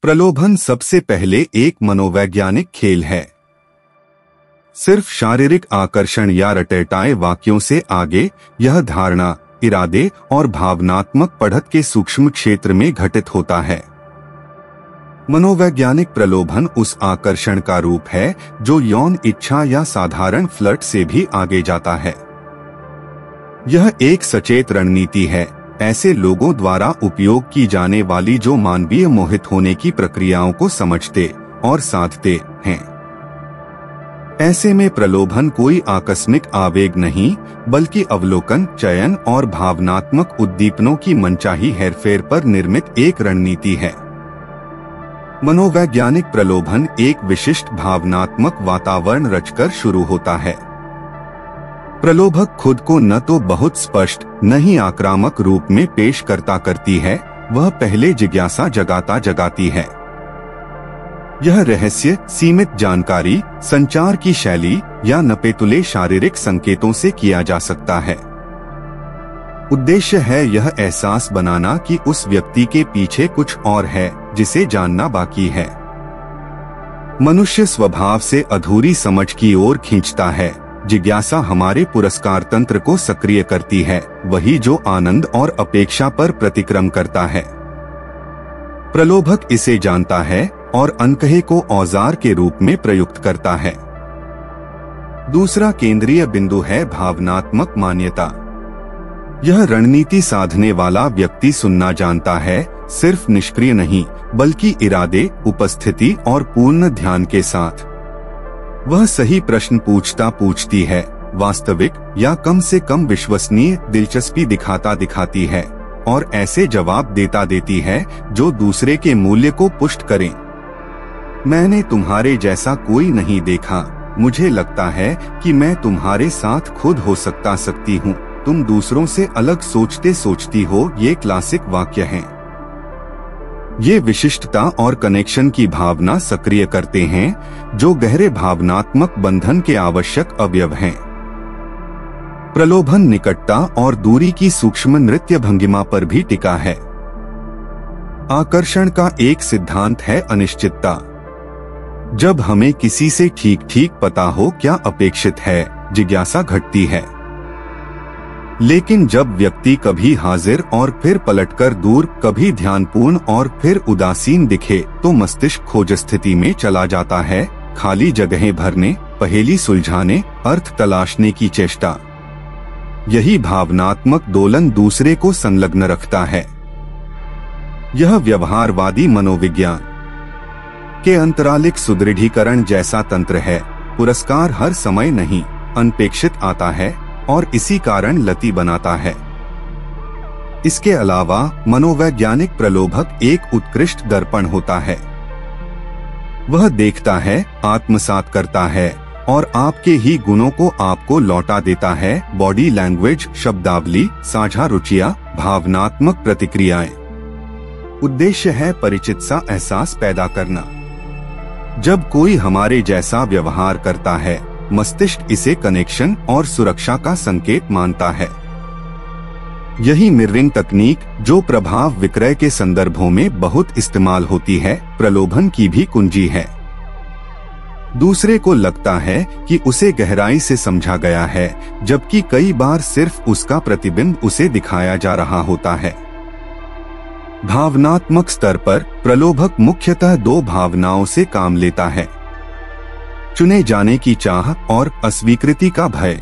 प्रलोभन सबसे पहले एक मनोवैज्ञानिक खेल है। सिर्फ शारीरिक आकर्षण या रटरटाए वाक्यों से आगे यह धारणा, इरादे और भावनात्मक पढ़त के सूक्ष्म क्षेत्र में घटित होता है। मनोवैज्ञानिक प्रलोभन उस आकर्षण का रूप है जो यौन इच्छा या साधारण फ्लर्ट से भी आगे जाता है। यह एक सचेत रणनीति है, ऐसे लोगों द्वारा उपयोग की जाने वाली जो मानवीय मोहित होने की प्रक्रियाओं को समझते और साधते हैं। ऐसे में प्रलोभन कोई आकस्मिक आवेग नहीं, बल्कि अवलोकन, चयन और भावनात्मक उद्दीपनों की मनचाही हेरफेर पर निर्मित एक रणनीति है। मनोवैज्ञानिक प्रलोभन एक विशिष्ट भावनात्मक वातावरण रचकर शुरू होता है। प्रलोभक खुद को न तो बहुत स्पष्ट न ही आक्रामक रूप में पेश करती है, वह पहले जिज्ञासा जगाती है। यह रहस्य सीमित जानकारी, संचार की शैली या नपेतुले शारीरिक संकेतों से किया जा सकता है। उद्देश्य है यह एहसास बनाना कि उस व्यक्ति के पीछे कुछ और है जिसे जानना बाकी है। मनुष्य स्वभाव से अधूरी समझ की ओर खींचता है। जिज्ञासा हमारे पुरस्कार तंत्र को सक्रिय करती है, वही जो आनंद और अपेक्षा पर प्रतिक्रम करता है। प्रलोभक इसे जानता है और अनकहे को औजार के रूप में प्रयुक्त करता है। दूसरा केंद्रीय बिंदु है भावनात्मक मान्यता। यह रणनीति साधने वाला व्यक्ति सुनना जानता है, सिर्फ निष्क्रिय नहीं बल्कि इरादे, उपस्थिति और पूर्ण ध्यान के साथ। वह सही प्रश्न पूछती है, वास्तविक या कम से कम विश्वसनीय दिलचस्पी दिखाती है और ऐसे जवाब देती है जो दूसरे के मूल्य को पुष्ट करें। मैंने तुम्हारे जैसा कोई नहीं देखा, मुझे लगता है कि मैं तुम्हारे साथ खुद हो सकती हूँ, तुम दूसरों से अलग सोचती हो, ये क्लासिक वाक्य हैं। ये विशिष्टता और कनेक्शन की भावना सक्रिय करते हैं जो गहरे भावनात्मक बंधन के आवश्यक अवयव हैं। प्रलोभन निकटता और दूरी की सूक्ष्म नृत्य भंगिमा पर भी टिका है। आकर्षण का एक सिद्धांत है अनिश्चितता। जब हमें किसी से ठीक पता हो क्या अपेक्षित है, जिज्ञासा घटती है। लेकिन जब व्यक्ति कभी हाजिर और फिर पलटकर दूर, कभी ध्यानपूर्ण और फिर उदासीन दिखे, तो मस्तिष्क खोज स्थिति में चला जाता है, खाली जगहें भरने, पहेली सुलझाने, अर्थ तलाशने की चेष्टा। यही भावनात्मक दोलन दूसरे को संलग्न रखता है। यह व्यवहारवादी मनोविज्ञान के अंतरालिक सुदृढ़ीकरण जैसा तंत्र है। पुरस्कार हर समय नहीं, अनपेक्षित आता है और इसी कारण लती बनाता है। इसके अलावा मनोवैज्ञानिक प्रलोभक एक उत्कृष्ट दर्पण होता है। वह देखता है, आत्मसात करता है और आपके ही गुणों को आपको लौटा देता है। बॉडी लैंग्वेज, शब्दावली, साझा रुचियां, भावनात्मक प्रतिक्रियाएं। उद्देश्य है परिचित सा एहसास पैदा करना। जब कोई हमारे जैसा व्यवहार करता है, मस्तिष्क इसे कनेक्शन और सुरक्षा का संकेत मानता है। यही मिररिंग तकनीक, जो प्रभाव विक्रय के संदर्भों में बहुत इस्तेमाल होती है, प्रलोभन की भी कुंजी है। दूसरे को लगता है कि उसे गहराई से समझा गया है, जबकि कई बार सिर्फ उसका प्रतिबिंब उसे दिखाया जा रहा होता है। भावनात्मक स्तर पर प्रलोभक मुख्यतः दो भावनाओं से काम लेता है: चुने जाने की चाह और अस्वीकृति का भय।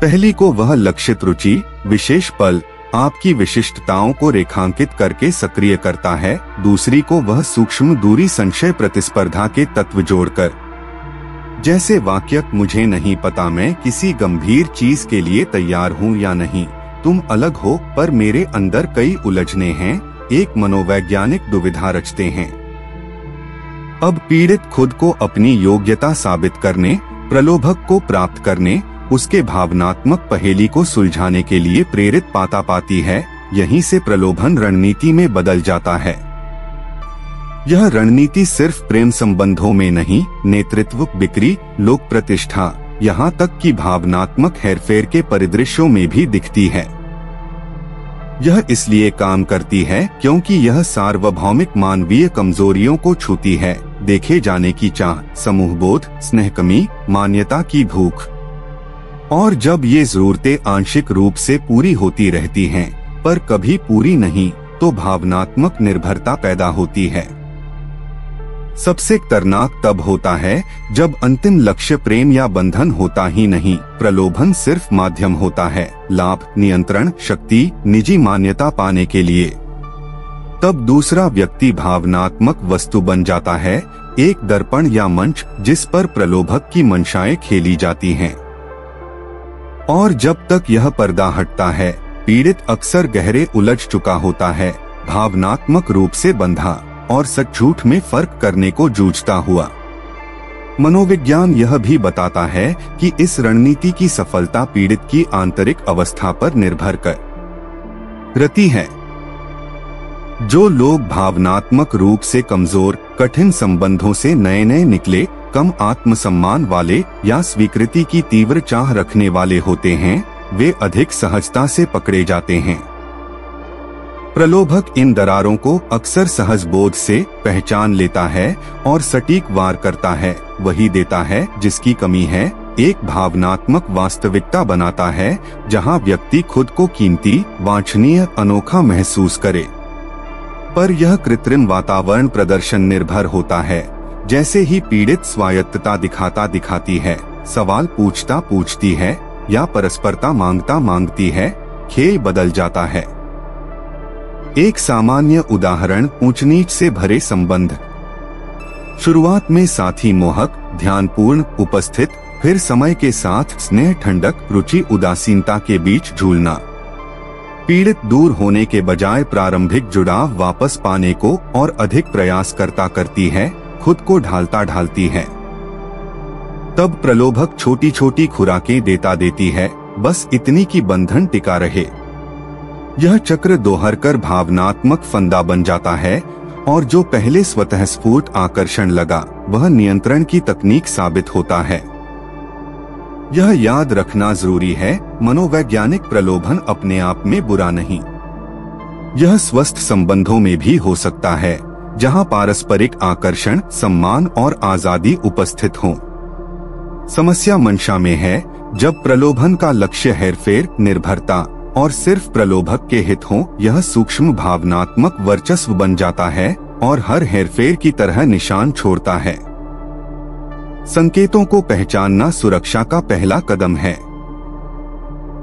पहली को वह लक्षित रुचि, विशेष पल, आपकी विशिष्टताओं को रेखांकित करके सक्रिय करता है। दूसरी को वह सूक्ष्म दूरी, संशय, प्रतिस्पर्धा के तत्व जोड़कर। जैसे वाक्य, मुझे नहीं पता मैं किसी गंभीर चीज के लिए तैयार हूँ या नहीं, तुम अलग हो पर मेरे अंदर कई उलझने हैं, एक मनोवैज्ञानिक दुविधा रचते हैं। अब पीड़ित खुद को अपनी योग्यता साबित करने, प्रलोभक को प्राप्त करने, उसके भावनात्मक पहेली को सुलझाने के लिए प्रेरित पाती है। यहीं से प्रलोभन रणनीति में बदल जाता है। यह रणनीति सिर्फ प्रेम संबंधों में नहीं, नेतृत्व, बिक्री, लोक प्रतिष्ठा, यहाँ तक कि भावनात्मक हेरफेर के परिदृश्यों में भी दिखती है। यह इसलिए काम करती है क्योंकि यह सार्वभौमिक मानवीय कमजोरियों को छूती है, देखे जाने की चाह, समूह बोध, स्नेह कमी, मान्यता की भूख। और जब ये जरूरतें आंशिक रूप से पूरी होती रहती हैं, पर कभी पूरी नहीं, तो भावनात्मक निर्भरता पैदा होती है। सबसे खतरनाक तब होता है जब अंतिम लक्ष्य प्रेम या बंधन होता ही नहीं, प्रलोभन सिर्फ माध्यम होता है, लाभ, नियंत्रण, शक्ति, निजी मान्यता पाने के लिए। तब दूसरा व्यक्ति भावनात्मक वस्तु बन जाता है, एक दर्पण या मंच जिस पर प्रलोभक की मंशाएं खेली जाती हैं। और जब तक यह पर्दा हटता है, पीड़ित अक्सर गहरे उलझ चुका होता है, भावनात्मक रूप से बंधा और सच झूठ में फर्क करने को जूझता हुआ। मनोविज्ञान यह भी बताता है कि इस रणनीति की सफलता पीड़ित की आंतरिक अवस्था पर निर्भर करती है। जो लोग भावनात्मक रूप से कमजोर, कठिन संबंधों से नए नए निकले, कम आत्मसम्मान वाले या स्वीकृति की तीव्र चाह रखने वाले होते हैं, वे अधिक सहजता से पकड़े जाते हैं। प्रलोभक इन दरारों को अक्सर सहज बोध से पहचान लेता है और सटीक वार करता है, वही देता है जिसकी कमी है, एक भावनात्मक वास्तविकता बनाता है जहां व्यक्ति खुद को कीमती, वांछनीय, अनोखा महसूस करे। पर यह कृत्रिम वातावरण प्रदर्शन निर्भर होता है। जैसे ही पीड़ित स्वायत्तता दिखाती है, सवाल पूछती है या परस्परता मांगती है, खेल बदल जाता है। एक सामान्य उदाहरण, ऊंच नीच से भरे संबंध। शुरुआत में साथी मोहक, ध्यानपूर्ण, उपस्थित, फिर समय के साथ स्नेह, ठंडक, रुचि, उदासीनता के बीच झूलना। पीड़ित दूर होने के बजाय प्रारंभिक जुड़ाव वापस पाने को और अधिक प्रयास करती है, खुद को ढालती है। तब प्रलोभक छोटी छोटी खुराकें देती है, बस इतनी कि बंधन टिका रहे। यह चक्र दोहर कर भावनात्मक फंदा बन जाता है और जो पहले स्वतः स्फूर्त आकर्षण लगा, वह नियंत्रण की तकनीक साबित होता है। यह याद रखना जरूरी है, मनोवैज्ञानिक प्रलोभन अपने आप में बुरा नहीं। यह स्वस्थ संबंधों में भी हो सकता है, जहां पारस्परिक आकर्षण, सम्मान और आजादी उपस्थित हों। समस्या मंशा में है जब प्रलोभन का लक्ष्य हेरफेर, निर्भरता और सिर्फ प्रलोभक के हित हों। यह सूक्ष्म भावनात्मक वर्चस्व बन जाता है और हर हेरफेर की तरह निशान छोड़ता है। संकेतों को पहचानना सुरक्षा का पहला कदम है।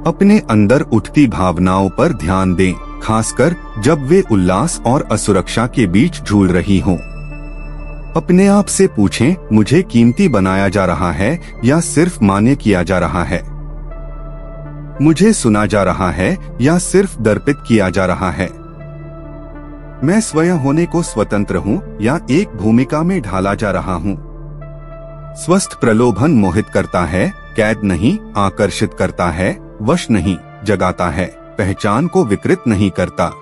अपने अंदर उठती भावनाओं पर ध्यान दें, खासकर जब वे उल्लास और असुरक्षा के बीच झूल रही हों। अपने आप से पूछें, मुझे कीमती बनाया जा रहा है या सिर्फ मान्य किया जा रहा है? मुझे सुना जा रहा है या सिर्फ दर्पित किया जा रहा है? मैं स्वयं होने को स्वतंत्र हूँ या एक भूमिका में ढाला जा रहा हूँ? स्वस्थ प्रलोभन मोहित करता है, कैद नहीं, आकर्षित करता है, वश नहीं, जगाता है, पहचान को विकृत नहीं करता।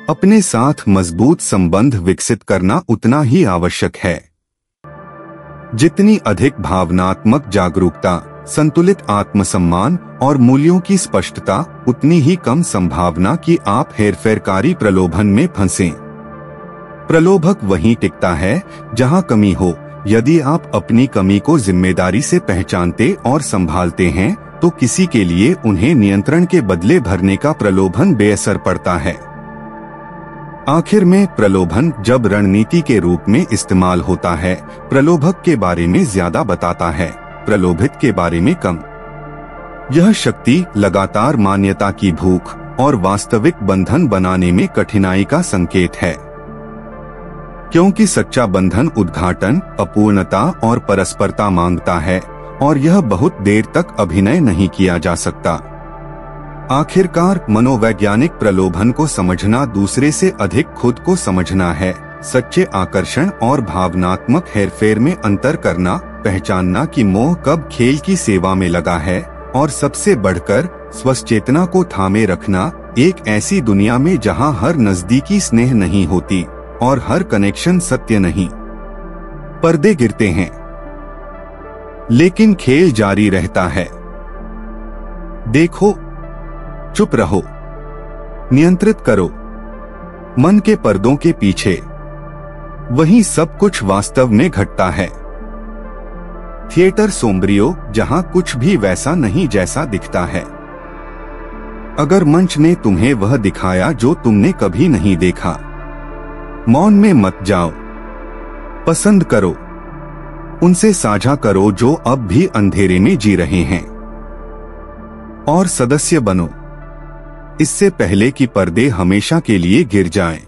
अपने साथ मजबूत संबंध विकसित करना उतना ही आवश्यक है जितनी अधिक भावनात्मक जागरूकता, संतुलित आत्मसम्मान और मूल्यों की स्पष्टता, उतनी ही कम संभावना कि आप हेरफेरकारी प्रलोभन में फंसें। प्रलोभक वहीं टिकता है जहां कमी हो। यदि आप अपनी कमी को जिम्मेदारी से पहचानते और संभालते हैं, तो किसी के लिए उन्हें नियंत्रण के बदले भरने का प्रलोभन बेअसर पड़ता है। आखिर में प्रलोभन जब रणनीति के रूप में इस्तेमाल होता है, प्रलोभक के बारे में ज्यादा बताता है, प्रलोभित के बारे में कम। यह शक्ति, लगातार मान्यता की भूख और वास्तविक बंधन बनाने में कठिनाई का संकेत है, क्योंकि सच्चा बंधन उद्घाटन, अपूर्णता और परस्परता मांगता है और यह बहुत देर तक अभिनय नहीं किया जा सकता। आखिरकार मनोवैज्ञानिक प्रलोभन को समझना दूसरे से अधिक खुद को समझना है। सच्चे आकर्षण और भावनात्मक हेरफेर में अंतर करना, पहचानना कि मोह कब खेल की सेवा में लगा है और सबसे बढ़कर स्वचेतना को थामे रखना एक ऐसी दुनिया में जहां हर नजदीकी स्नेह नहीं होती और हर कनेक्शन सत्य नहीं। पर्दे गिरते हैं लेकिन खेल जारी रहता है। देखो, चुप रहो, नियंत्रित करो। मन के पर्दों के पीछे वही सब कुछ वास्तव में घटता है। थिएटर सोम्ब्रियो, जहां कुछ भी वैसा नहीं जैसा दिखता है। अगर मंच ने तुम्हें वह दिखाया जो तुमने कभी नहीं देखा, मौन में मत जाओ। पसंद करो, उनसे साझा करो जो अब भी अंधेरे में जी रहे हैं, और सदस्य बनो, इससे पहले कि पर्दे हमेशा के लिए गिर जाएं।